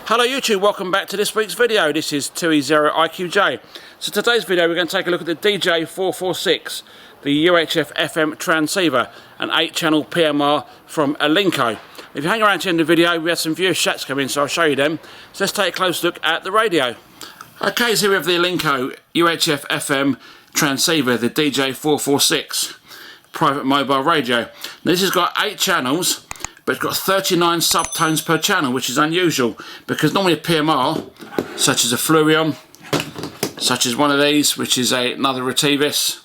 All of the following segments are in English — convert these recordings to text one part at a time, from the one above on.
Hello YouTube, welcome back to this week's video. This is 2E0IQJ. So today's video we're going to take a look at the DJ-446, the UHF FM transceiver, an 8-channel PMR from Alinco. If you hang around to the end of the video, we had some viewer chats come in, so I'll show you them. So let's take a close look at the radio. Okay, so we have the Alinco UHF FM transceiver, the DJ-446 private mobile radio. Now this has got 8 channels, but it's got 39 subtones per channel, which is unusual because normally a PMR, such as a Fluorion, such as one of these, which is another Retivis,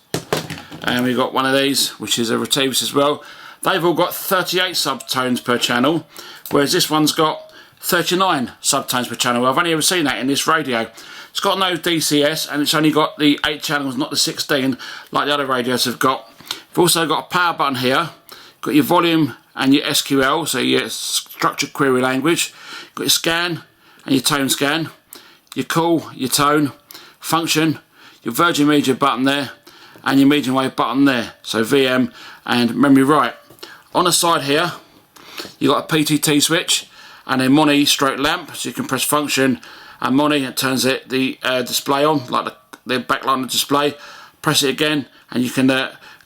and we've got one of these, which is a Retivis as well, they've all got 38 subtones per channel, whereas this one's got 39 subtones per channel. I've only ever seen that in this radio. It's got no DCS, and it's only got the 8 channels, not the 16, like the other radios have got. You've also got a power button here, got your volume and your SQL, so your structured query language, you've got your scan and your tone scan, your call, your tone, function, your Virgin Media button there, and your medium wave button there, so VM and memory write. On the side here, you've got a PTT switch and a Moni stroke lamp, so you can press function and Moni, it turns the display on, like the backlight on the display. Press it again and you can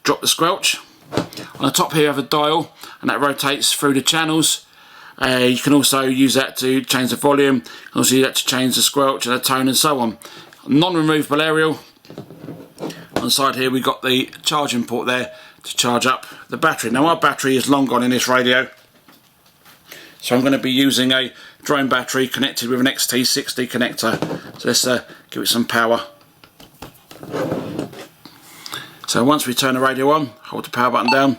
drop the squelch. On the top here you have a dial, and that rotates through the channels. You can also use that to change the volume, you can also use that to change the squelch and the tone and so on. Non-removable aerial. On the side here we've got the charging port there to charge up the battery. Now our battery is long gone in this radio, so I'm going to be using a drone battery connected with an XT60 connector. So let's give it some power. So once we turn the radio on, hold the power button down,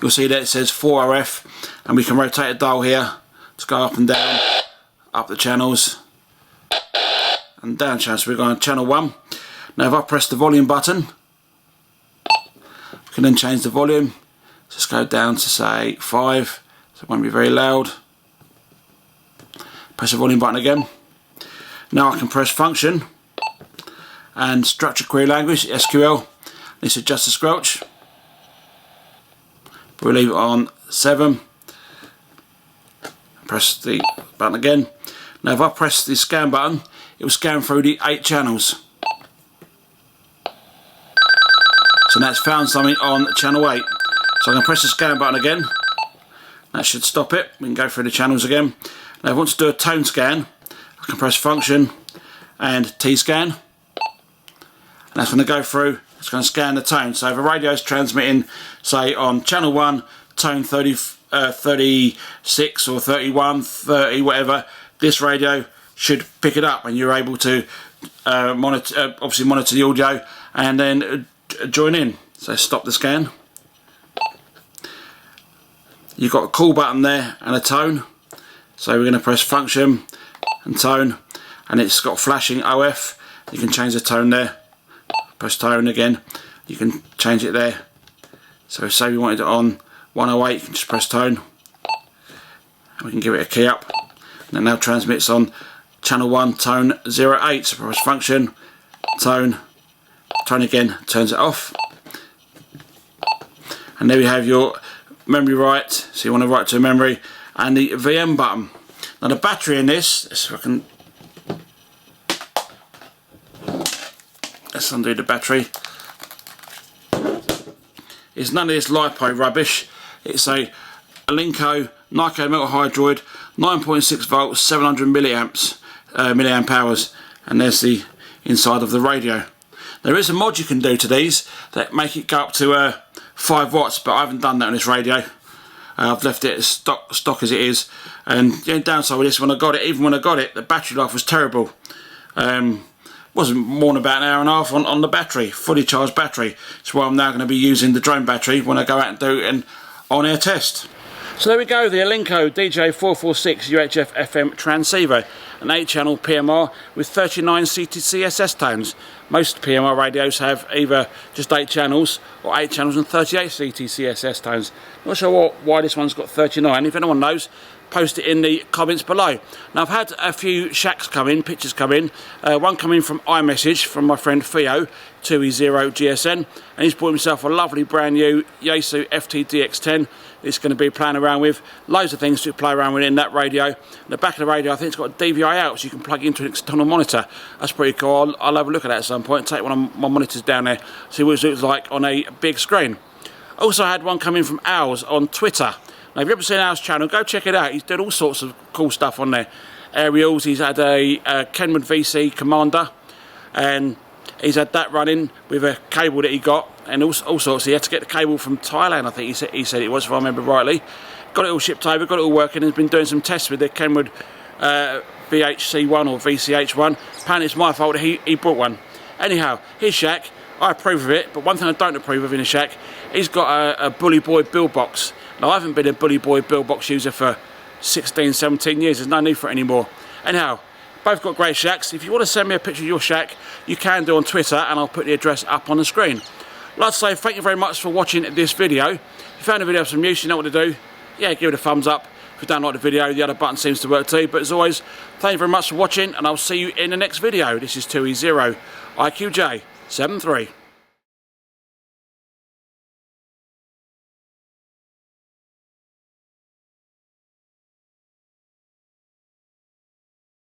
you'll see that it says 4RF, and we can rotate the dial here to go up and down, up the channels and down channels. So we're going to channel 1. Now if I press the volume button, we can then change the volume. Just go down to say 5, so it won't be very loud. Press the volume button again. Now I can press function and structured query language, SQL. This adjusts the squelch. We'll leave it on 7. Press the button again. Now if I press the scan button, it will scan through the 8 channels. So now it's found something on channel 8. So I'm going to press the scan button again. That should stop it. We can go through the channels again. Now if I want to do a tone scan, I can press function and T-scan. And that's going to go through. It's going to scan the tone. So if a radio is transmitting, say on channel 1, tone 36 or 31, 30, whatever, this radio should pick it up, and you're able to obviously monitor the audio and then join in. So stop the scan. You've got a call button there and a tone. So we're going to press function and tone, and it's got flashing OF. You can change the tone there. Press tone again, you can change it there. So say we wanted it on 108, you can just press tone, and we can give it a key up, and it now transmits on channel 1, tone 08. So press function, tone again, turns it off, and there we have your memory write, so you want to write to a memory, and the VM button. Now the battery in this, let's see if I can, let's undo the battery. It's none of this LiPo rubbish. It's a Alinco Nico metal hydroid, 9.6 volts, 700 milliamp hours, and there's the inside of the radio. There is a mod you can do to these that make it go up to 5 watts, but I haven't done that on this radio. I've left it as stock as it is, and the downside with this, when I got it, even when I got it, the battery life was terrible. Wasn't more than about an hour and a half on the battery, fully charged battery. So I'm now going to be using the drone battery when I go out and do an on-air test. So there we go, the Alinco DJ-446 UHF FM transceiver, an 8-channel PMR with 39 ctcss tones. Most PMR radios have either just 8 channels or 8 channels and 38 ctcss tones. Not sure why this one's got 39. If anyone knows, post it in the comments below. Now I've had a few shacks come in, pictures come in, one come in from iMessage from my friend Theo, 2E0GSN, and he's bought himself a lovely brand new Yaesu FT-DX10. It's going to be playing around with, loads of things to play around with in that radio. The back of the radio I think it's got a DVI out, so you can plug into an external monitor. That's pretty cool. I'll have a look at that at some point, take one of my monitors down there, see what it looks like on a big screen. Also had one come in from Owls on Twitter. Now if you've ever seen Owls' channel, go check it out. He's doing all sorts of cool stuff on there. Aerials, he's had a Kenwood VC Commander, and he's had that running with a cable that he got, and all sorts. He had to get the cable from Thailand, I think he said it was, if I remember rightly. Got it all shipped over, got it all working, and has been doing some tests with the Kenwood VHC1 or VCH1. Apparently it's my fault that he brought one. Anyhow, his shack, I approve of it, but one thing I don't approve of in a shack, he's got a Bully Boy build box. Now I haven't been a Bully Boy build box user for 16, 17 years, there's no need for it anymore. Anyhow, both got great shacks. If you want to send me a picture of your shack, you can do on Twitter, and I'll put the address up on the screen. I'd like to say thank you very much for watching this video. If you found the video of some use, you know what to do. Yeah, give it a thumbs up. If you don't like the video, the other button seems to work too. But as always, thank you very much for watching, and I'll see you in the next video. This is 2E0 IQJ 73.